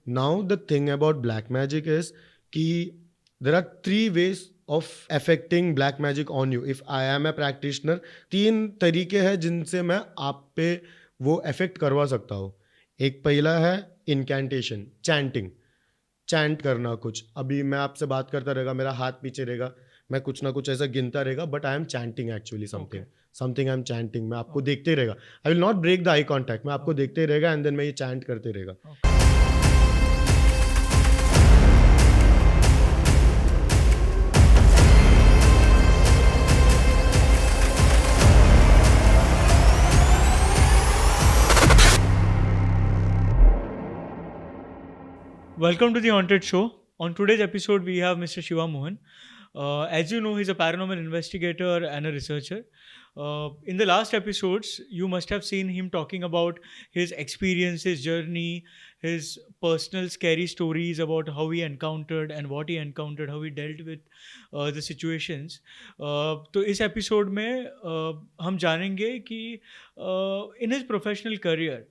Now the thing about black magic is कि there are 3 ways of affecting black magic on you. If I am a practitioner, 3 तरीके हैं जिनसे मैं आप पे वो अफेक्ट करवा सकता हूँ. एक पहला है incantation, chanting. चैंट करना कुछ. अभी मैं आपसे बात करता रहेगा, मेरा हाथ पीछे रहेगा, मैं कुछ ना कुछ ऐसा गिनता रहेगा, but I am chanting actually something I am chanting. मैं आपको देखते रहेगा, I will not break the eye contact, मैं आपको देखते रहेगा एंड देन मैं ये चैंट करते रहेगा. Welcome to the Haunted Show. On today's episode, we have Mr. Shiva Mohan. As you know, he's a paranormal investigator and a researcher. In the last episodes, you must have seen him talking about his experience, his journey, his personal scary stories about how he encountered and what he encountered, how he dealt with the situations. तो इस episode में हम जानेंगे कि in his professional career,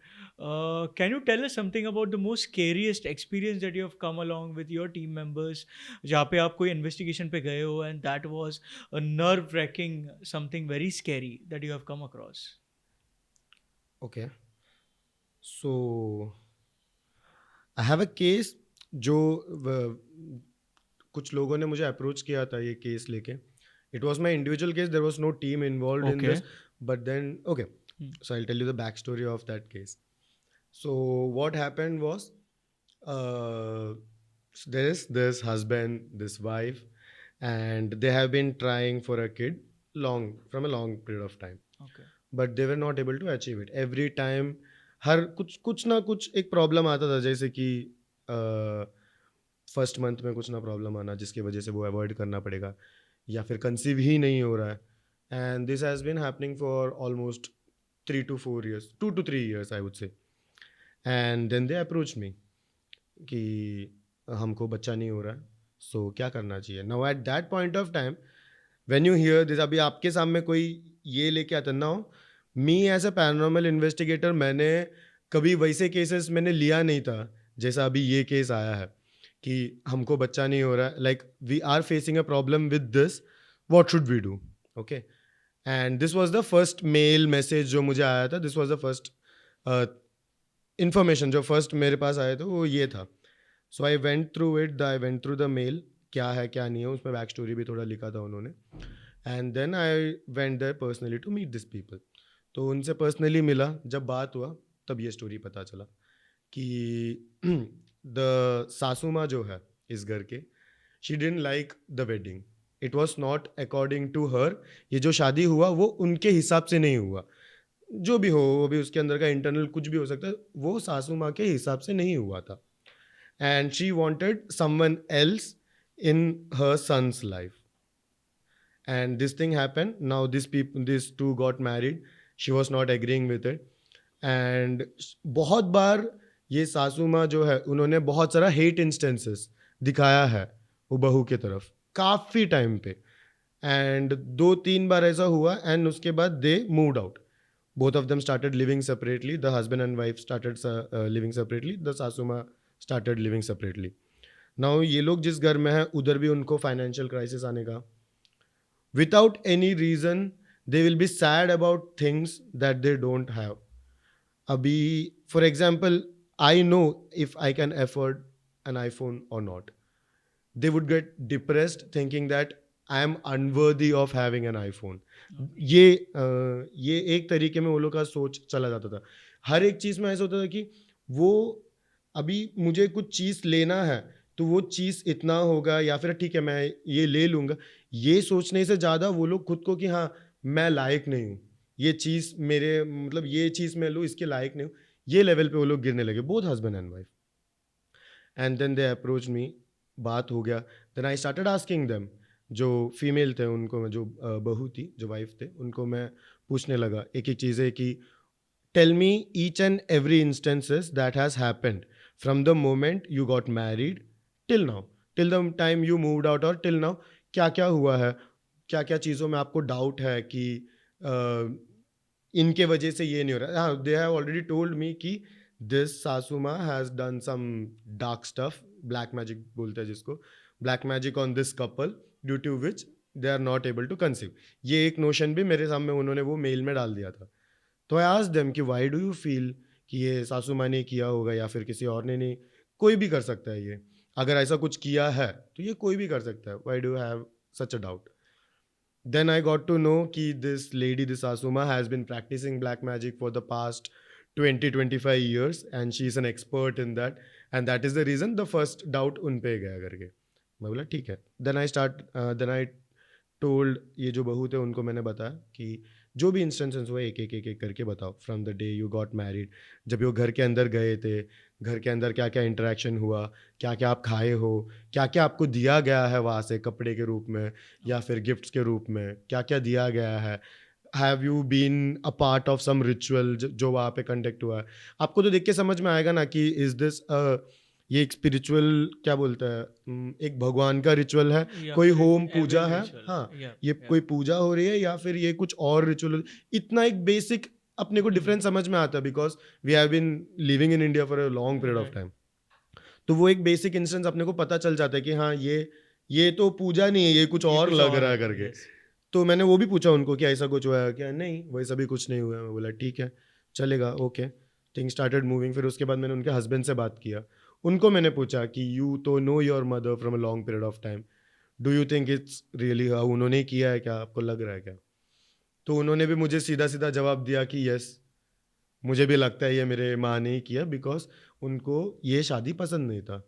can you tell us something about the most scariest experience that you have come along with your team members जहाँ पे आप कोई investigation पे गए हो and that was a nerve-wracking something very scary that you have come across? Okay, so I have a case जो कुछ लोगों ने मुझे अप्रोच किया था ये केस लेके. It was my individual case, there was no team involved in this, but then so I'll tell you the backstory of that case. So what happened was, there is this husband, this wife, and they have been trying for a kid from a long period of time. Okay. But they were not able to achieve it. Every time हर कुछ ना कुछ एक problem आता था, जैसे कि first month में कुछ ना प्रॉब्लम आना जिसकी वजह से वो अवॉइड करना पड़ेगा, या फिर कंसीव ही नहीं हो रहा है. And this has been happening for almost 3 to 4 years, 2 to 3 years I would say. And then they approach me कि हमको बच्चा नहीं हो रहा है, सो क्या करना चाहिए. Now at that point of time when you hear this, अभी आपके सामने कोई ये लेके आता ना हो, me as a paranormal investigator मैंने कभी वैसे केसेस मैंने लिया नहीं था जैसा अभी ये केस आया है कि हमको बच्चा नहीं हो रहा है. Like we are facing a problem with this, what should we do. Okay, and this was the first mail message जो मुझे आया था. This was the first information जो फर्स्ट मेरे पास आया था, वो ये था. So I went through the mail, क्या है क्या नहीं है, उसमें बैक स्टोरी भी थोड़ा लिखा था उन्होंने. And then I went there personally to meet this people. तो उनसे पर्सनली मिला, जब बात हुआ तब ये स्टोरी पता चला कि द सासू माँ जो है इस घर के, she didn't like the wedding. It was not according to her. ये जो शादी हुआ वो उनके हिसाब से नहीं हुआ. जो भी हो, वो भी उसके अंदर का इंटरनल कुछ भी हो सकता है, वो सासू माँ के हिसाब से नहीं हुआ था. And she wanted someone else in her son's life. And this thing happen. Now this two got married. She was not agreeing with it. And बहुत बार ये सासू माँ जो है, उन्होंने बहुत सारा हेट इंस्टेंसेस दिखाया है वो बहू के तरफ काफ़ी टाइम पे. एंड 2-3 बार ऐसा हुआ एंड उसके बाद they moved out. Both of them started living separately. The husband and wife started living separately. The सासू माँ started living separately. Now ये लोग जिस घर में हैं उधर भी उनको फाइनेंशियल क्राइसिस आने का. Without any reason they will be sad about things that they don't have. अभी for example, I know if I can afford an iPhone or not. They would get depressed thinking that I am unworthy of having an iPhone. ये एक तरीके में वो लोग का सोच चला जाता था. हर एक चीज़ में ऐसा होता था कि वो अभी मुझे कुछ चीज़ लेना है तो वो चीज़ इतना होगा, या फिर ठीक है मैं ये ले लूँगा. ये सोचने से ज़्यादा वो लोग खुद को कि हाँ मैं लायक नहीं हूँ, ये चीज़ मेरे मतलब ये चीज़ मैं लूँ इसके लायक नहीं हूँ, ये लेवल पे वो लोग गिरने लगे, both husband and wife. And then they approach me. बात हो गया. Then I started asking them. जो फीमेल थे उनको मैं, जो बहू थी, जो वाइफ थे, उनको मैं पूछने लगा एक एक चीज़ें कि tell me each and every instances that has happened from the moment you got married till now, till the time you moved out, और टिल नाउ क्या क्या हुआ है, क्या क्या चीज़ों में आपको डाउट है कि इनके वजह से ये नहीं हो रहा. हाँ, they have already told me कि this Sasuma has done some dark stuff, black magic बोलते हैं जिसको, black magic on this couple due to which they are not able to conceive. ये एक नोशन भी मेरे सामने उन्होंने वो मेल में डाल दिया था. तो आई आस्क्ड देम कि व्हाई डू यू फील कि ये सासू माँ ने किया होगा या फिर किसी और ने नहीं. कोई भी कर सकता है ये. अगर ऐसा कुछ किया है तो ये कोई भी कर सकता है. Why do have such a doubt? Then I got to know कि this lady, this Asuma, has been practicing black magic for the past 20-25 years and she is an expert in that, and that is the reason the first doubt उन पे गया करके. मैं बोला ठीक है. Then I told ये जो बहू थे उनको मैंने बताया कि जो भी इंस्टेंसेस हुए एक एक एक एक करके बताओ. From the day you got married, जब वो घर के अंदर गए थे, घर के अंदर क्या क्या इंटरेक्शन हुआ, क्या क्या आप खाए हो, क्या क्या आपको दिया गया है वहाँ से कपड़े के रूप में या फिर गिफ्ट्स के रूप में, क्या क्या दिया गया है. Have you been a part of some ritual जो वहाँ पे कंडक्ट हुआ है. आपको तो देख के समझ में आएगा ना कि इज दिस ये एक स्पिरिचुअल क्या बोलता है, एक भगवान का रिचुअल है, या कोई फिर होम एक पूजा evil है. ritual. हाँ, Yeah, ये yeah. कोई पूजा हो रही है या फिर ये कुछ और रिचुअल. इतना एक बेसिक अपने को डिफरेंस समझ में आता है because we have been living in India for a long period of Right. Time. तो वो एक बेसिक इंस्टेंस अपने को पता चल जाता है कि हाँ ये तो पूजा नहीं है, ये कुछ ये और कुछ लग और रहा है है, करके. yes. तो मैंने वो भी पूछा उनको कि ऐसा कुछ हुआ है क्या. नहीं, वैसा भी कुछ नहीं हुआ है. मैं बोला ठीक है, चलेगा, ओके. Thing started moving. फिर उसके बाद मैंने उनके हस्बैंड से बात किया. उनको मैंने पूछा कि यू तो know your mother from a long period of time, do you think it's really how उन्होंने ही किया है क्या, आपको लग रहा है क्या. तो उन्होंने भी मुझे सीधा सीधा जवाब दिया कि यस, मुझे भी लगता है ये मेरे माँ ने ही किया बिकॉज उनको ये शादी पसंद नहीं था.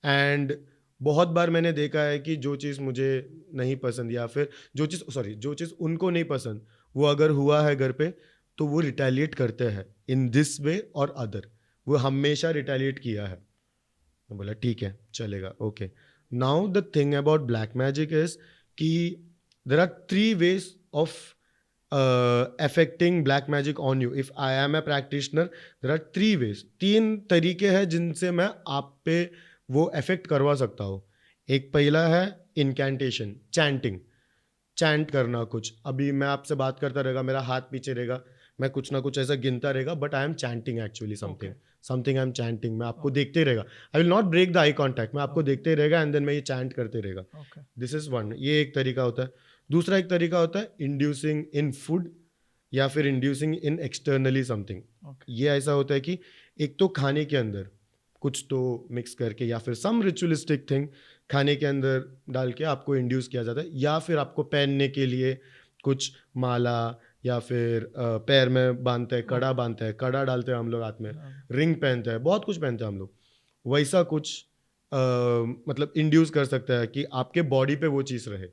एंड बहुत बार मैंने देखा है कि जो चीज़ मुझे नहीं पसंद या फिर जो चीज़ उनको नहीं पसंद वो अगर हुआ है घर पे तो वो रिटेलिएट करते हैं इन दिस वे और अदर. वो हमेशा रिटेलिएट किया है. मैं बोला ठीक है, चलेगा, okay. Now the thing about black magic is कि there are 3 ways of affecting black magic on you. If I am a practitioner, there are 3 ways. 3 तरीके हैं जिनसे मैं आप पे वो अफेक्ट करवा सकता हूँ. एक पहला है इनकैंटेशन, चैंटिंग. चैंट करना कुछ. अभी मैं आपसे बात करता रहेगा, मेरा हाथ पीछे रहेगा, मैं कुछ ना कुछ ऐसा गिनता रहेगा, but I am chanting actually something I am chanting. मैं आपको देखते ही रहेगा. I will not break the eye contact. मैं आपको देखते ही रहेगा एंड देन मैं ये चैंट करते रहेगा. Okay. This is one. ये एक तरीका होता है. दूसरा एक तरीका होता है इंड्यूसिंग इन फूड या फिर इंड्यूसिंग इन एक्सटर्नली समथिंग. Okay. ये ऐसा होता है कि एक तो खाने के अंदर कुछ तो मिक्स करके या फिर सम रिचुअलिस्टिक थिंग खाने के अंदर डाल के आपको इंड्यूस किया जाता है, या फिर आपको पहनने के लिए कुछ माला या फिर पैर में बांधते हैं, कड़ा बांधते हैं, कड़ा डालते हैं हम लोग हाथ में, रिंग पहनते हैं, बहुत कुछ पहनते हैं हम लोग. वैसा कुछ मतलब इंड्यूस कर सकता है कि आपके बॉडी पे वो चीज़ रहे.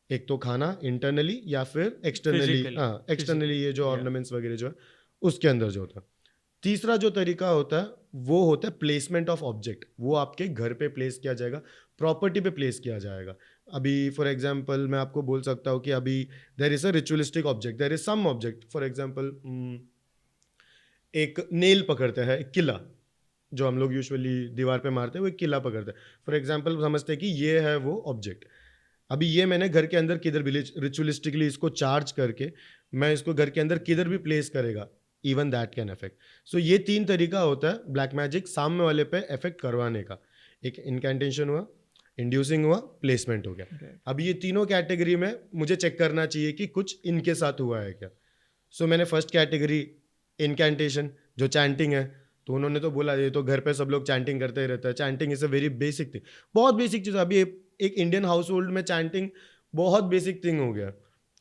एक तो खाना इंटरनली या फिर एक्सटर्नली. Physically. हाँ, एक्सटर्नली ये जो Yeah. ऑर्नामेंट्स वगैरह जो है उसके अंदर जो होता है. तीसरा जो तरीका होता है वो होता है प्लेसमेंट ऑफ ऑब्जेक्ट. वो आपके घर पे प्लेस किया जाएगा, प्रॉपर्टी पे प्लेस किया जाएगा. अभी फॉर एग्जांपल मैं आपको बोल सकता हूँ कि अभी there is a ritualistic object, there is some object. For example एक नेल पकड़ते हैं, एक किला जो हम लोग यूजुअली दीवार पे मारते हैं, वो एक किला पकड़ते हैं. फॉर एग्जांपल समझते हैं कि ये है वो ऑब्जेक्ट. अभी ये मैंने घर के अंदर किधर भी रिचुअलिस्टिकली इसको चार्ज करके मैं इसको घर के अंदर किधर भी प्लेस करेगा, इवन दैट कैन अफेक्ट. सो ये 3 तरीका होता है ब्लैक मैजिक सामने वाले पे अफेक्ट करवाने का. एक इनकैंटेशन हुआ, इंड्यूसिंग हुआ, प्लेसमेंट हो गया. Okay. अब ये तीनों कैटेगरी में मुझे चेक करना चाहिए कि कुछ इनके साथ हुआ है क्या. सो मैंने फर्स्ट कैटेगरी इनकैंटेशन जो चैंटिंग है, तो उन्होंने तो बोला ये तो घर पे सब लोग चैंटिंग करते ही रहते हैं. Chanting is a very basic thing, बहुत बेसिक चीज़. अभी एक इंडियन हाउस होल्ड में चैंटिंग बहुत बेसिक थिंग हो गया,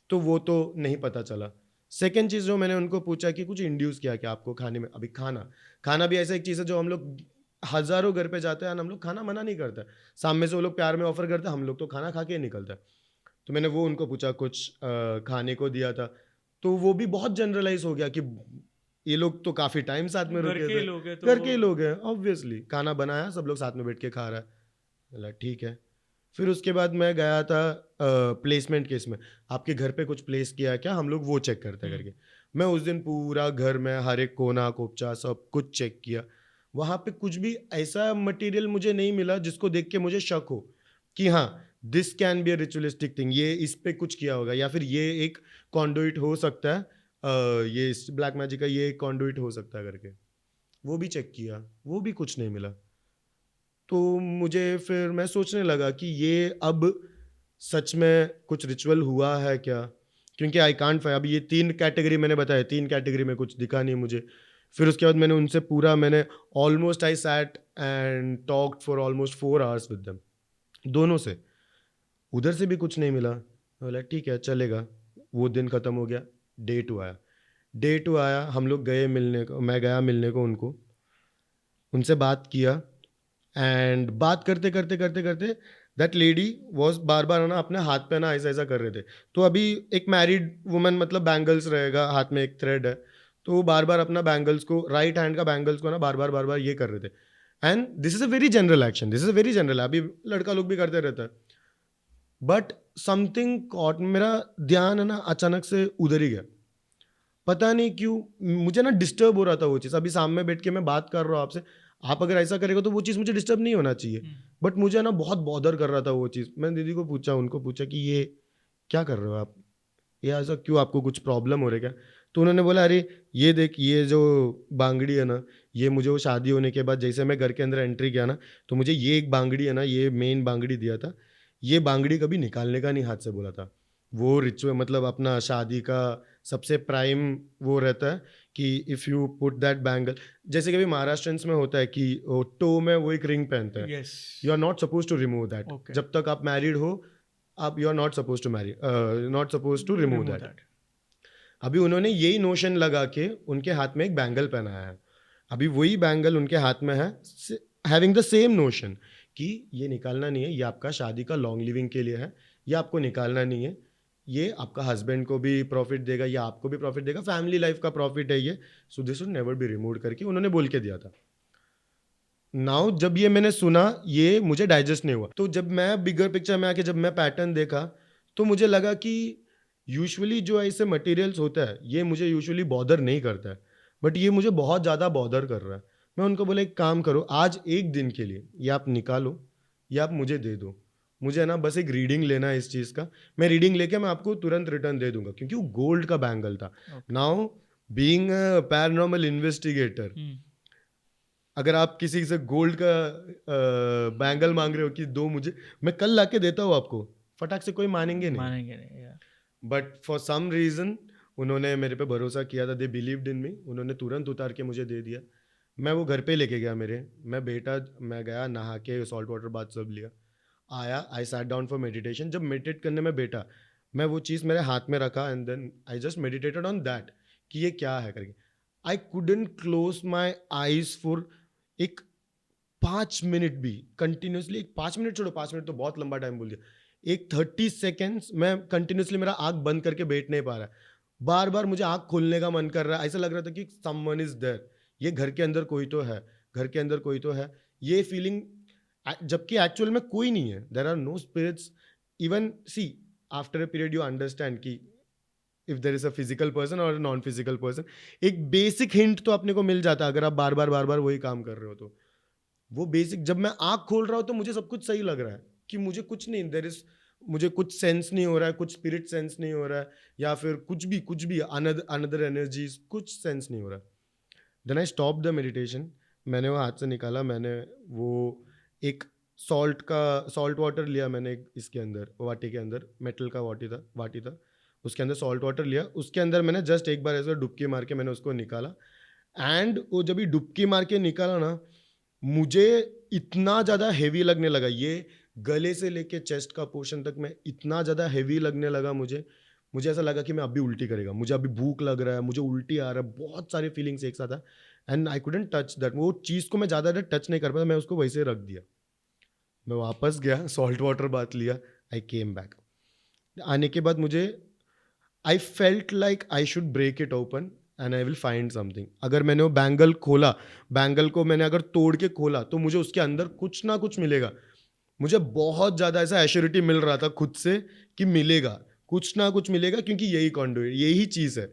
तो वो तो नहीं पता चला. सेकेंड चीज़ जो मैंने उनको पूछा कि कुछ इंड्यूस किया क्या आपको खाने में. अभी खाना भी ऐसा एक चीज़ है जो हम लोग हज़ारों घर पे जाते हैं और हम लोग खाना मना नहीं करते. सामने से वो लोग प्यार में ऑफर करते हैं, हम लोग तो खाना खा के ही निकलते हैं. तो मैंने वो उनको पूछा, कुछ खाने को दिया था, तो वो भी बहुत जनरलाइज हो गया कि ये लोग तो काफ़ी टाइम साथ में घर रुके के थे, लोग हैं तो घर के लोग हैं, ऑब्वियसली खाना बनाया, सब लोग साथ में बैठ के खा रहा है. बोला ठीक है. फिर उसके बाद मैं गया था प्लेसमेंट केस में. आपके घर पे कुछ प्लेस किया है क्या, हम लोग वो चेक करते हैं करके. मैं उस दिन पूरा घर में हर एक कोना कोपचा सब कुछ चेक किया. वहाँ पे कुछ भी ऐसा मटेरियल मुझे नहीं मिला जिसको देख के मुझे शक हो कि हाँ this can be a ritualistic thing, ये इस पे कुछ किया होगा या फिर ये एक कॉन्डुइट हो सकता है, ये ब्लैक मैजिक का ये एक कॉन्डुइट हो सकता है करके. वो भी चेक किया, वो भी कुछ नहीं मिला। तो मुझे फिर मैं सोचने लगा कि ये अब सच में कुछ रिचुअल हुआ है क्या? क्योंकि आई कांट फाइ अब ये 3 कैटेगरी मैंने बताया, 3 कैटेगरी में कुछ दिखा नहीं मुझे। फिर उसके बाद मैंने उनसे पूरा मैंने almost I sat and talked for almost 4 hours with them, दोनों से। उधर से भी कुछ नहीं मिला। बोला ठीक है चलेगा। वो दिन ख़त्म हो गया, डे 2 आया। डे 2 आया, हम लोग गए मिलने को, मैं गया मिलने को उनको, उनसे बात किया एंड बात करते करते करते करते दैट लेडी वॉज बार बार ना अपने हाथ पे ना ऐसा ऐसा कर रहे थे। तो अभी एक मैरिड वुमन मतलब बैंगल्स रहेगा, हाथ में एक थ्रेड है, तो वो बार बार अपना बैंगल्स को, राइट हैंड का बैंगल्स को ना बार बार ये कर रहे थे। And this is a very general action, this is a very general, अभी लड़का लोग भी करते रहता है। बट समथिंग कॉट, मेरा ध्यान है ना अचानक से उधर ही गया, पता नहीं क्यों मुझे ना डिस्टर्ब हो रहा था वो चीज़। अभी सामने बैठ के मैं बात कर रहा हूँ आपसे, आप अगर ऐसा करेगा तो वो चीज़ मुझे डिस्टर्ब नहीं होना चाहिए, बट मुझे ना बहुत बॉदर कर रहा था वो चीज़। मैंने दीदी को पूछा, उनको पूछा कि ये क्या कर रहे हो आप, ये ऐसा क्यों, आपको कुछ प्रॉब्लम हो रही है क्या? तो उन्होंने बोला अरे ये देख, ये जो बांगड़ी है ना, ये मुझे वो शादी होने के बाद जैसे मैं घर के अंदर एंट्री किया ना, तो मुझे ये एक बांगड़ी है ना, ये मेन बांगड़ी दिया था, ये बांगड़ी कभी निकालने का नहीं हाथ से बोला था। वो रिचुअल मतलब अपना शादी का सबसे प्राइम वो रहता है कि if you put that bangle, जैसे कभी महाराष्ट्रियंस में होता है कि वो टो में वो एक रिंग पहनते हैं, Yes. You are not suppose to remove that. Okay. जब तक आप मैरिड हो, आप you are not suppose to marry, not suppose to remove Remove that. that. अभी उन्होंने यही नोशन लगा के उनके हाथ में एक बैंगल पहनाया है, अभी वही बैंगल उनके हाथ में है, हैविंग द सेम नोशन कि ये निकालना नहीं है, ये आपका शादी का लॉन्ग लिविंग के लिए है, ये आपको निकालना नहीं है, ये आपका हस्बैंड को भी प्रॉफिट देगा, ये आपको भी प्रॉफिट देगा, फैमिली लाइफ का प्रॉफिट है ये, so this would never be remove करके उन्होंने बोल के दिया था। नाउ जब ये मैंने सुना, ये मुझे डाइजेस्ट नहीं हुआ, तो जब मैं बिगर पिक्चर में आके जब मैं पैटर्न देखा, तो मुझे लगा कि यूजुअली जो ऐसे मटेरियल्स होता है ये मुझे यूजुअली बॉदर नहीं करता है, बट ये मुझे बहुत ज़्यादा बॉदर कर रहा है। मैं उनको बोला एक काम करो, आज एक दिन के लिए ये आप निकालो, ये आप मुझे दे दो, मुझे ना बस एक रीडिंग लेना है इस चीज़ का, मैं रीडिंग लेके मैं आपको तुरंत रिटर्न दे दूंगा, क्योंकि वो गोल्ड का बैंगल था। Okay. Now being a paranormal investigator, अगर आप किसी से गोल्ड का बैंगल मांग रहे हो कि दो मुझे, मैं कल लाके देता हूँ आपको, फटाक से कोई मानेंगे नहीं। मानेंगे नहीं, yeah. But for some reason उन्होंने मेरे पे भरोसा किया था, दे बिलीव्ड इन मी, उन्होंने तुरंत उतार के मुझे दे दिया। मैं वो घर पे लेके गया मेरे, मैं गया नहा के सॉल्ट वाटर बाथ सब लिया, आया, I sat down for meditation. जब मेडिटेट करने में बैठा, मैं वो चीज़ मेरे हाथ में रखा and then I just meditated on that कि ये क्या है करके। I couldn't close my eyes for एक 5 मिनट भी कंटिन्यूसली, 5 मिनट छोड़ो, 5 मिनट तो बहुत लंबा टाइम बोल दिया, एक 30 सेकेंड्स मैं कंटिन्यूसली मेरा आँख बंद करके बैठ नहीं पा रहा है, बार बार मुझे आँख खोलने का मन कर रहा है, ऐसा लग रहा था कि समवन इज देयर, ये घर के अंदर कोई तो है, घर के अंदर कोई तो है, ये फीलिंग, जबकि एक्चुअल में कोई नहीं है, there are no spirits. Even see after a period you understand कि if there is a physical person और नॉन फिजिकल पर्सन, एक बेसिक हिंट तो अपने को मिल जाता है अगर आप बार बार वही काम कर रहे हो। तो वो बेसिक, जब मैं आँख खोल रहा हूँ तो मुझे सब कुछ सही लग रहा है कि मुझे कुछ नहीं, देर इज, मुझे कुछ सेंस नहीं हो रहा है, कुछ स्पिरिट सेंस नहीं हो रहा है, या फिर कुछ भी अनदर एनर्जीज, कुछ सेंस नहीं हो रहा है। Then I stop the meditation, मैंने वो हाथ से निकाला, मैंने वो एक सॉल्ट वाटर लिया मैंने, इसके अंदर वाटी के अंदर मेटल का वाटी था, उसके अंदर सॉल्ट वाटर लिया, उसके अंदर मैंने जस्ट एक बार ऐसे डुबकी मार के मैंने उसको निकाला। एंड वो जब भी डुबकी मार के निकाला ना, मुझे इतना ज़्यादा हेवी लगने लगा, ये गले से लेके चेस्ट का पोर्शन तक में इतना ज़्यादा हेवी लगने लगा मुझे ऐसा लगा कि मैं अभी उल्टी करेगा, मुझे अभी भूख लग रहा है, मुझे उल्टी आ रहा है, बहुत सारी फीलिंग्स एक साथ है। And I couldn't touch that, वो चीज़ को मैं ज़्यादा देर टच नहीं कर पाया, मैं उसको वैसे रख दिया। मैं वापस गया, सॉल्ट वाटर बात लिया, आई केम बैक। आने के बाद मुझे I felt like I should break it open and I will find something. अगर मैंने वो बैंगल खोला, बैंगल को मैंने अगर तोड़ के खोला, तो मुझे उसके अंदर कुछ ना कुछ मिलेगा। मुझे बहुत ज़्यादा ऐसा एश्योरिटी मिल रहा था खुद से कि मिलेगा, कुछ ना कुछ मिलेगा, क्योंकि यही कॉन्डुइट, यही चीज़ है।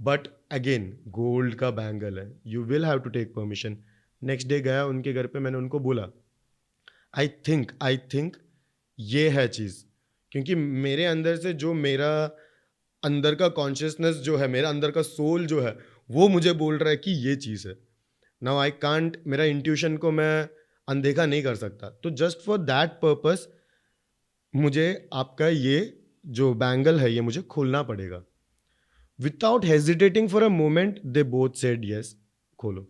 बट अगेन गोल्ड का बैंगल है, you will have to take permission. Next day गया उनके घर पे, मैंने उनको बोला आई थिंक ये है चीज़, क्योंकि मेरे अंदर से जो मेरा अंदर का कॉन्शियसनेस जो है, मेरा अंदर का सोल जो है, वो मुझे बोल रहा है कि ये चीज़ है। नाउ आई कांट, मेरा इंट्यूशन को मैं अनदेखा नहीं कर सकता, तो जस्ट फॉर दैट पर्पस मुझे आपका ये जो बैंगल है ये मुझे खोलना पड़ेगा. Without hesitating for a moment they both said yes, खोलो.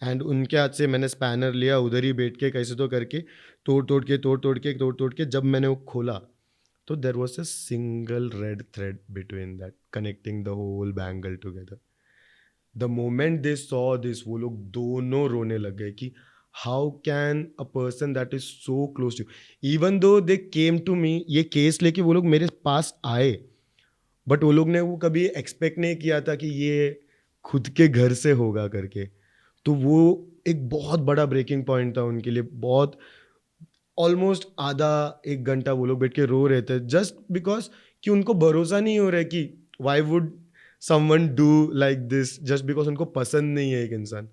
एंड उनके हाथ से मैंने स्पैनर लिया, उधर ही बैठ के कैसे तो करके तोड़ तोड़ के जब मैंने वो खोला, तो there was a single red thread between that connecting the whole bangle together. The moment they saw this, वो लोग दोनों रोने लग गए कि how can a person that is so close to, even though they came to me, ये case लेके वो लोग मेरे पास आए, बट वो लोग ने वो कभी एक्सपेक्ट नहीं किया था कि ये खुद के घर से होगा करके. तो वो एक बहुत बड़ा ब्रेकिंग पॉइंट था उनके लिए. बहुत ऑलमोस्ट आधा एक घंटा वो लोग बैठ के रो रहे थे, जस्ट बिकॉज कि उनको भरोसा नहीं हो रहा है कि why would someone do like this, just because उनको पसंद नहीं है एक इंसान.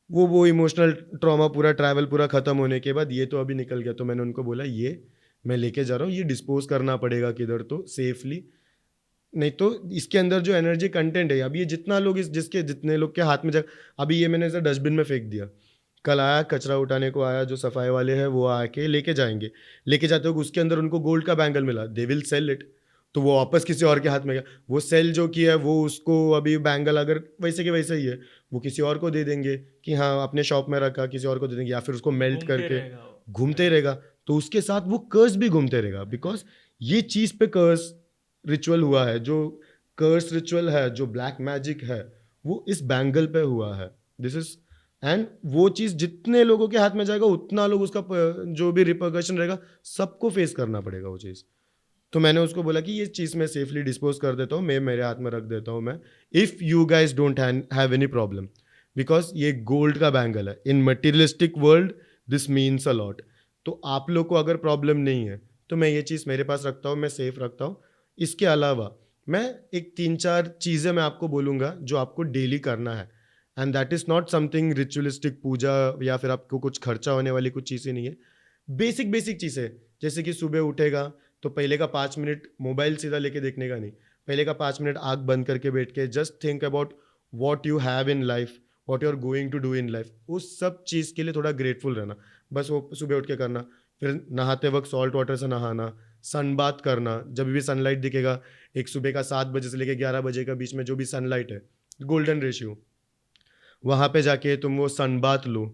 वो इमोशनल ट्रॉमा पूरा ट्रैवल पूरा ख़त्म होने के बाद ये तो अभी निकल गया, तो मैंने उनको बोला ये मैं लेके जा रहा हूँ, ये डिस्पोज करना पड़ेगा किधर तो सेफली, नहीं तो इसके अंदर जो एनर्जी कंटेंट है, अभी ये जितना लोग इस जिसके जितने लोग के हाथ में जा, अभी ये मैंने इसे डस्टबिन में फेंक दिया. कल आया कचरा उठाने को आया जो सफाई वाले हैं, वो आके लेके जाएंगे, लेके जाते हो उसके अंदर उनको गोल्ड का बैंगल मिला, दे विल सेल इट, तो वो वापस किसी और के हाथ में गया. वो सेल जो की है वो उसको अभी बैंगल अगर वैसे के वैसे ही है, वो किसी और को दे देंगे कि हाँ अपने शॉप में रखा, किसी और को दे देंगे, या फिर उसको मेल्ट घूमते करके रहेगा वो. घूमते रहेगा. तो उसके साथ वो कर्स भी घूमते रहेगा, बिकॉज ये चीज़ पे कर्स रिचुअल हुआ है, जो कर्स रिचुअल है, जो ब्लैक मैजिक है, वो इस बैंगल पे हुआ है. दिस इज, एंड वो चीज़ जितने लोगों के हाथ में जाएगा उतना लोग उसका जो भी रिपरकशन रहेगा सबको फेस करना पड़ेगा वो चीज़. तो मैंने उसको बोला कि ये चीज़ मैं सेफली डिस्पोज कर देता हूँ, मैं मेरे हाथ में रख देता हूँ मैं, if you guys don't have any problem, because ये गोल्ड का बैंगल है. In materialistic world this means a lot. तो आप लोग को अगर प्रॉब्लम नहीं है तो मैं ये चीज़ मेरे पास रखता हूँ, मैं सेफ रखता हूँ. इसके अलावा मैं एक 3-4 चीज़ें मैं आपको बोलूँगा जो आपको डेली करना है, and that is not something ritualistic puja या फिर आपको कुछ खर्चा होने वाली कुछ चीज़ें नहीं है. बेसिक बेसिक चीज़ें, जैसे कि सुबह उठेगा तो पहले का 5 मिनट मोबाइल सीधा लेके देखने का नहीं, पहले का 5 मिनट आँख बंद करके बैठ के just think about what you have in life, what you are going to do in life, उस सब चीज़ के लिए थोड़ा ग्रेटफुल रहना. बस वो सुबह उठ के करना. फिर नहाते वक्त सॉल्ट वाटर से नहाना, सन बाथ करना, जब भी सनलाइट दिखेगा, एक सुबह का 7 बजे से लेकर 11 बजे का बीच में जो भी सनलाइट है, गोल्डन रेशियो, वहाँ पे जाके तुम वो सन बाथ लो.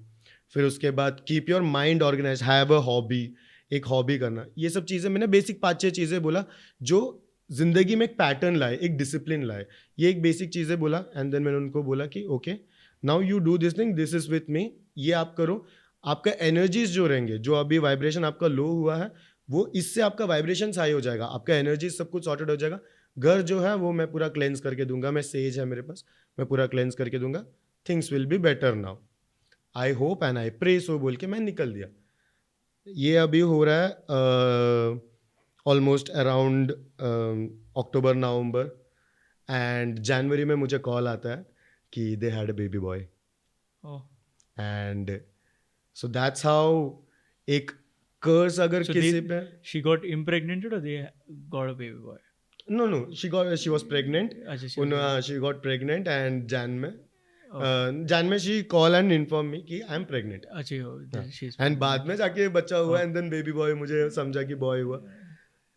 फिर उसके बाद keep your mind organize, have a hobby, एक हॉबी करना. ये सब चीज़ें मैंने बेसिक 5-6 चीज़ें बोला जो ज़िंदगी में एक पैटर्न लाए, एक डिसिप्लिन लाए. ये एक बेसिक चीज़ें बोला, एंड देन मैंने उनको बोला कि okay now you do this thing, this is with me, ये आप करो. आपका एनर्जीज जो रहेंगे, जो अभी वाइब्रेशन आपका लो हुआ है, वो इससे आपका वाइब्रेशन हाई हो जाएगा, आपका एनर्जीज सब कुछ सॉर्टेड हो जाएगा. घर जो है वो मैं पूरा क्लेंस करके दूंगा, मैं सेज है मेरे पास, मैं पूरा क्लेंस करके दूंगा. Things will be better now, I hope and I pray so, बोल के मैं निकल दिया. ये अभी हो रहा है almost around October November, and January में मुझे कॉल आता है कि they had a baby boy. Oh. And so that's how एक कर्स अगर So किसी पे, she got impregnated or they got a baby boy? no she was pregnant. अच्छा, she was pregnant. she got pregnant and Jan में Okay. जान में she call and inform me कि I am pregnant. अच्छा, then she's and बाद में जाके बच्चा हुआ, एंड देन बेबी बॉय, मुझे समझा कि बॉय हुआ.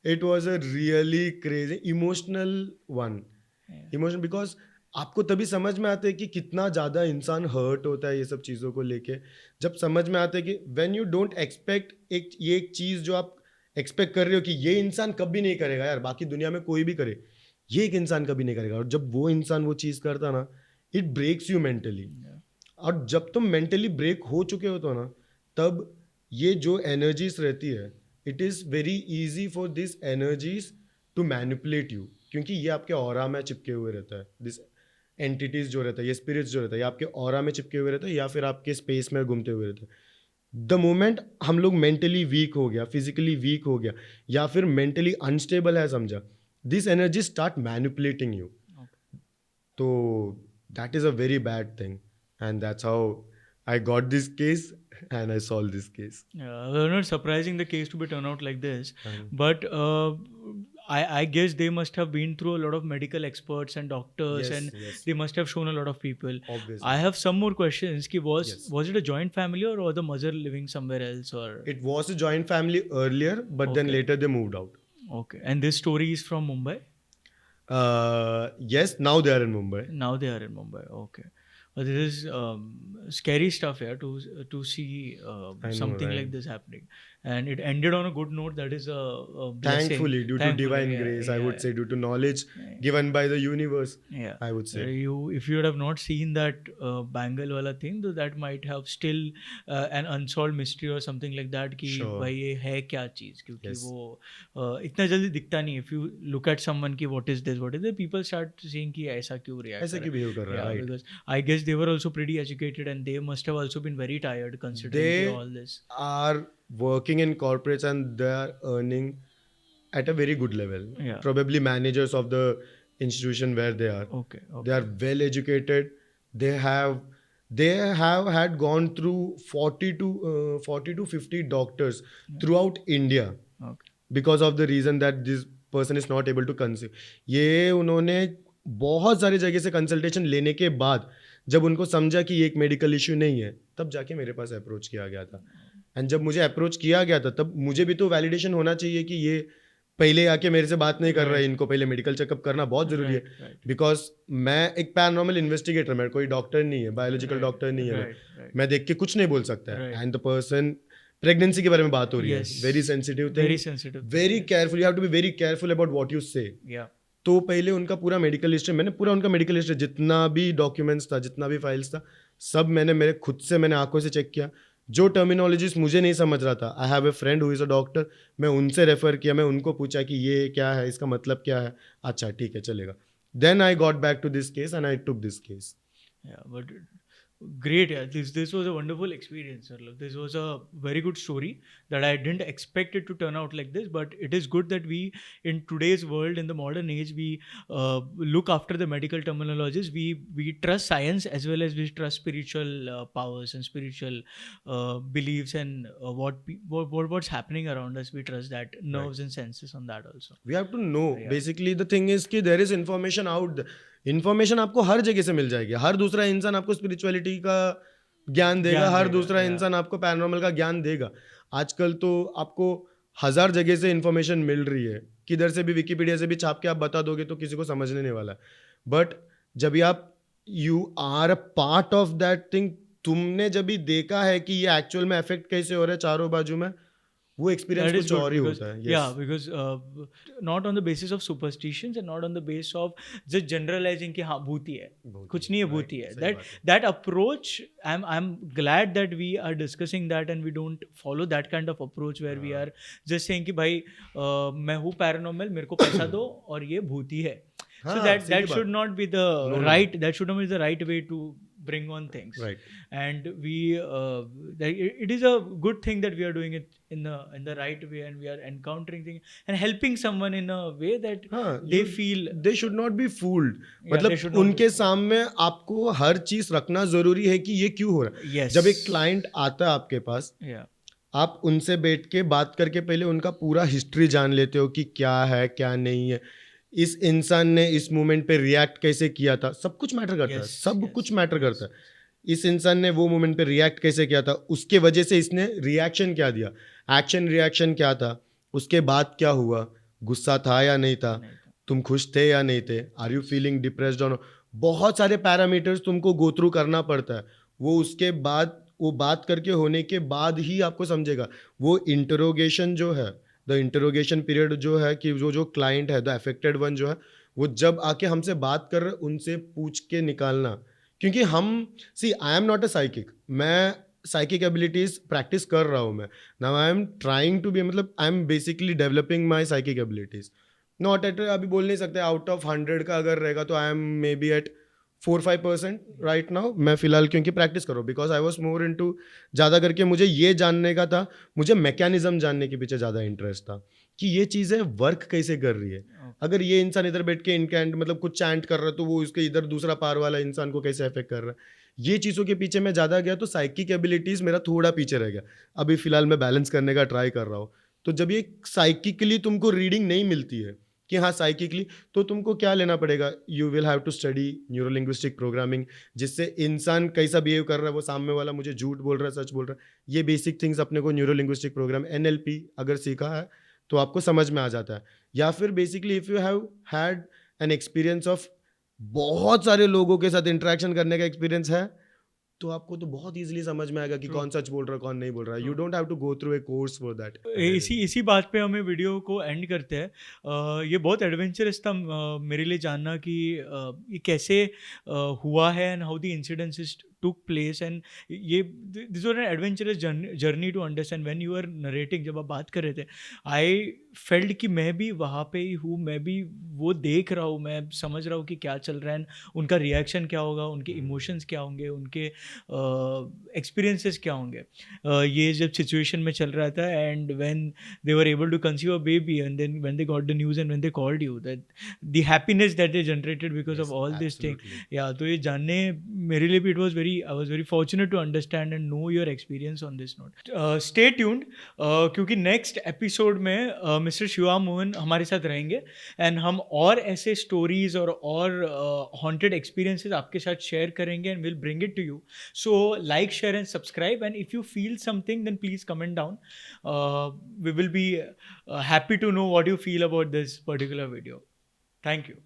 It was a really crazy emotional one. Emotion, because आपको तभी समझ में आता है कि कितना ज़्यादा इंसान हर्ट होता है ये सब चीज़ों को लेके, जब समझ में आता है कि व्हेन यू डोंट एक्सपेक्ट, ये एक चीज़ जो आप एक्सपेक्ट कर रहे हो कि ये इंसान कभी नहीं करेगा यार, बाकी दुनिया में कोई भी करे, ये एक इंसान कभी नहीं करेगा, और जब वो इंसान वो चीज़ करता ना, इट ब्रेक्स यू मेंटली. और जब तुम मेंटली ब्रेक हो चुके हो तो ना, तब ये जो एनर्जीज रहती है, it is very easy for this energies to manipulate you, क्योंकि ये आपके ऑरा में चिपके हुए रहता है. दिस एंटिटीज जो रहता है, ये स्पिरिट्स जो रहता है, ये आपके ऑरा में चिपके हुए रहता है, या फिर आपके स्पेस में घूमते हुए रहते हैं. द मोमेंट हम लोग मेंटली वीक हो गया, फिजिकली वीक हो गया, या फिर मेंटली अनस्टेबल है समझा, this energy start manipulating you. तो that is a very bad thing, and that's how I got this case and I solved this case. Yeah, not surprising the case to be turned out like this. And But I guess they must have been through a lot of medical experts and doctors, Yes, and yes. they must have shown a lot of people. Obviously. I have some more questions. Ki Yes. was it a joint family, or the mother living somewhere else, or It was a joint family earlier, but then Okay. later they moved out. okay? And this story is from Mumbai. Yes, now they are in Mumbai. Now they are in Mumbai. Okay. But this is scary stuff here to see I know, something right? like this happening, and it ended on a good note. That is a blessing. Thankfully, due to divine yeah, grace, I yeah, would say, due to knowledge yeah. given by the universe, Yeah. I would say. If you would have not seen that bangle wala thing, तो that might have still an unsolved mystery or something like that कि Sure. भाई ये है क्या चीज़, क्योंकि Yes. वो इतना जल्दी दिखता नहीं. If you look at someone कि what is this, people start saying कि ऐसा क्यों react ऐसा कर क्यों रहा है. behave कर रहा है, right? Because I guess they were also pretty educated and they must have also been very tired considering They all this. are working in corporates and they are earning at a very good level. Yeah. Probably managers of the institution where they are. Okay. They are well educated. They have had gone through 40 to 50 doctors throughout India Okay. because of the reason that this person is not able to conceive. ये उन्होंने बहुत सारी जगह से consultation लेने के बाद जब उनको समझा कि ये एक मेडिकल इश्यू नहीं है, तब जाके मेरे पास अप्रोच किया गया था. एंड जब मुझे अप्रोच किया गया था तब मुझे भी तो वैलिडेशन होना चाहिए कि ये पहले आके मेरे से बात नहीं कर रहा है, इनको पहले मेडिकल चेकअप करना बहुत ज़रूरी है. Right. बिकॉज मैं एक पैरानॉर्मल इन्वेस्टिगेटर, मैं कोई डॉक्टर नहीं है, बायोलॉजिकल डॉक्टर नहीं है. Right. मैं देख के कुछ नहीं बोल सकता है. Right. And the person pregnancy के बारे में बात हो रही है. Yes. Very sensitive Very thing, sensitive. Very careful. You have to be very careful about what you say. Yeah. तो पहले उनका पूरा मेडिकल हिस्ट्री, मैंने पूरा उनका मेडिकल हिस्ट्री जितना भी डॉक्यूमेंट्स था, जितना भी फाइल्स था, सब मैंने खुद से मैंने आंखों से चेक किया. जो टर्मिनोलॉजीज मुझे नहीं समझ रहा था, I have a friend who is a doctor, मैं उनसे रेफर किया, मैं उनको पूछा कि ये क्या है, इसका मतलब क्या है. अच्छा ठीक है चलेगा. Then I got back to this case and I took this case. Yeah, but great. Yeah, this was a wonderful experience. Sarlab. This was a very good story that I didn't expect it to turn out like this. But it is good that we, in today's world, in the modern age, we look after the medical terminologies. We trust science as well as we trust spiritual powers and spiritual beliefs and what's happening around us. We trust that nerves and senses on that also. We have to know. Yeah. Basically the thing is कि there is information out. Information आपको हर जगह से मिल जाएगी. हर दूसरा इंसान आपको spirituality का ज्ञान देगा, हर दूसरा yeah. इंसान आपको पैरानॉर्मल का ज्ञान देगा. आजकल तो आपको 1000 जगह से इन्फॉर्मेशन मिल रही है. किधर से भी, विकीपीडिया से भी छाप के आप बता दोगे तो किसी को समझने नहीं वाला. बट जब आप you are a part of that thing, तुमने जब भी देखा है कि ये एक्चुअल में इफेक्ट कैसे हो रहा है चारों बाजू में, वो एक्सपीरियंस That is कुछ good और ही because- होता है. Yeah, because not on the basis of superstitions and not on the basis of just generalizing कि हाँ भूती है, कुछ नहीं है, भूती है. That approach, I'm glad that we are discussing that and we don't follow that kind of approach where we are just saying कि भाई मैं हूँ paranormal, मेरे को पैसा दो और ये भूती है. So हाँ, that सीधी should बात. not be the No. right. That should not be the right way to bring on things. Right. And we it is a good thing that we are doing it in the right way and we are encountering things and helping someone in a way that हाँ, they feel they should not be fooled. they मतलब should not उनके सामने आपको हर चीज रखना जरूरी है कि ये क्यों हो रहा है. yes जब एक क्लाइंट आता है आपके पास, yeah आप उनसे बैठ के बात करके पहले उनका पूरा हिस्ट्री जान लेते हो कि क्या है क्या नहीं है, इस इंसान ने इस मोमेंट पे रिएक्ट कैसे किया था. सब कुछ मैटर करता है. Yes, सब yes, कुछ मैटर करता है. इस इंसान ने वो मोमेंट पे रिएक्ट कैसे किया था, उसके वजह से इसने रिएक्शन क्या दिया, एक्शन रिएक्शन क्या था, उसके बाद क्या हुआ, गुस्सा था या नहीं था, तुम खुश थे या नहीं थे, आर यू फीलिंग डिप्रेस्ड और बहुत सारे पैरामीटर्स तुमको गो थ्रू करना पड़ता है. वो उसके बाद वो बात करके होने के बाद ही आपको समझेगा. वो इंटरोगेशन जो है, द इंटरोगेशन पीरियड जो है कि जो क्लाइंट है, द अफेक्टेड वन जो है, वो जब आके हमसे बात कर रहे उनसे पूछ के निकालना. क्योंकि हम I am not a psychic, मैं साइकिक एबिलिटीज प्रैक्टिस कर रहा हूँ. मैं now I am trying to be, मतलब I am basically developing my psychic abilities. Not at, अभी बोल नहीं सकते आउट ऑफ 100 का अगर रहेगा तो I am maybe at 4-5% right now. मैं फिलहाल क्योंकि प्रैक्टिस करूँ, because I was more into, ज़्यादा करके मुझे ये जानने का था, मुझे मैकेनिज्म जानने के पीछे ज़्यादा इंटरेस्ट था कि ये चीज़ें वर्क कैसे कर रही है. अगर ये इंसान इधर बैठ के इनकैंट मतलब कुछ चैंट कर रहा है तो वो उसके इधर दूसरा पार वाला इंसान को कैसे अफेक्ट कर रहा है. ये चीज़ों के पीछे मैं ज़्यादा गया तो साइकिक एबिलिटीज़ मेरा थोड़ा पीछे रह गया. अभी फिलहाल मैं बैलेंस करने का ट्राई कर रहा हूँ. तो जब ये साइकिकली तुमको रीडिंग नहीं मिलती है कि हाँ साइकिकली तो तुमको क्या लेना पड़ेगा, you will have to study neuro linguistic programming, जिससे इंसान कैसा बिहेव कर रहा है, वो सामने वाला मुझे झूठ बोल रहा है सच बोल रहा है, ये बेसिक थिंग्स अपने को न्यूरो लिंग्विस्टिक प्रोग्राम NLP अगर सीखा है तो आपको समझ में आ जाता है। या फिर basically if you have had an experience of बहुत सारे लोगों के साथ इंटरेक्शन करने का एक्सपीरियंस है, तो आपको तो बहुत इजीली समझ में आएगा कि True. कौन सच बोल रहा है कौन नहीं बोल रहा है। You True. Don't have to go through a course for that. इसी बात पे हमें वीडियो को एंड करते हैं। ये बहुत एडवेंचरस था मेरे लिए जानना कि ये कैसे हुआ है and how the incidences took place, and ये this was an adventurous journey to understand. When you are narrating, जब आप बात कर रहे थे, आई फेल्ट कि मैं भी वहाँ पे ही हूँ, मैं भी वो देख रहा हूँ, मैं समझ रहा हूँ कि क्या चल रहा है, उनका रिएक्शन क्या होगा, उनके इमोशंस क्या होंगे, उनके एक्सपीरियंसेस क्या होंगे ये जब सिचुएशन में चल रहा था। And when they were able to conceive a baby and then when they got the news and when they called you, that the happiness that they generated because of all this thing, या तो ये जानने मेरे लिए भी it was very, I was very fortunate to understand and know your experience on this note. Stay tuned, क्योंकि next episode में mister Shiva Mohan हमारे साथ रहेंगे एंड हम और ऐसे स्टोरीज और हॉन्टेड एक्सपीरियंसेस आपके साथ शेयर करेंगे and will bring it to you. So like, share and subscribe, and if you feel something then please comment down. We will be happy to know what you feel about this particular video. Thank you.